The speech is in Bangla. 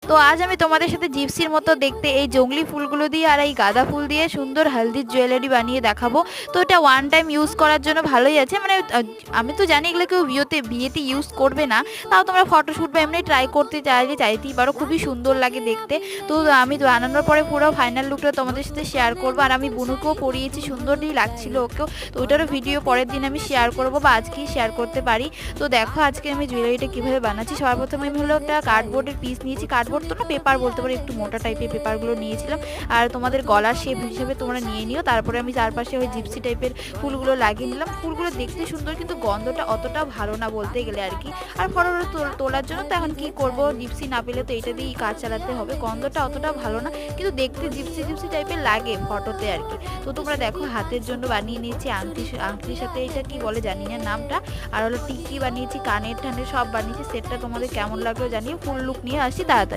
তো আজ আমি তোমাদের সাথে জিপসির মতো দেখতে এই জংলি ফুলগুলো দিয়ে আর এই গাঁদা ফুল দিয়ে সুন্দর হলদির জুয়েলারি বানিয়ে দেখাবো। তো এটা ওয়ান টাইম ইউজ করার জন্য ভালোই আছে, মানে আমি তো জানি এগুলো কেউ বিয়েতে ইউজ করবে না, তাও তোমরা ফটোশ্যুট বা এমনি ট্রাই করতে চাইলে চাইতেই পারো, খুবই সুন্দর লাগে দেখতে। তো আমি বানানোর পরে পুরো ফাইনাল লুকটা তোমাদের সাথে শেয়ার করবো। আর আমি বুনুকেও পরিয়েছি, সুন্দরই লাগছিল ওকেও। তো ওইটারও ভিডিও পরের দিন আমি শেয়ার করবো বা আজকেই শেয়ার করতে পারি। তো দেখো আজকে আমি জুয়েলারিটা কীভাবে বানাচ্ছি। সবার প্রথমে আমি হলো একটা কার্ডবোর্ডের পিস নিয়েছি, কার্ডবোর্ড তো না, পেপার বলতে পারো, একটু মোটা টাইপের পেপারগুলো নিয়েছিলাম। আর তোমাদের গলার শেপ হিসেবে তোমরা নিয়ে নিও। তারপরে আমি চারপাশে ওই জিপসি টাইপের ফুলগুলো লাগিয়ে নিলাম। ফুলগুলো দেখতে সুন্দর, কিন্তু গন্ধটা অতটা ভালো না বলতে গেলে আর কি। আর ফটো তোলার জন্য তো এখন কি করব, জিপসি না পেলে তো এটা দিয়েই কাজ চালাতে হবে। গন্ধটা অতটা ভালো না, কিন্তু দেখতে জিপসি জিপসি টাইপের লাগে ফটোতে আর কি। তো তোমরা দেখো হাতের জন্য বানিয়ে নিয়েছি আংটির সাথে, এটা কি বলে জানি না নামটা। আর হলো টিকি বানিয়েছি, কানের টানের সব বানিয়েছি। সেটটা তোমাদের কেমন লাগলো জানিও। ফুল লুক নিয়ে আসি তাড়াতাড়ি।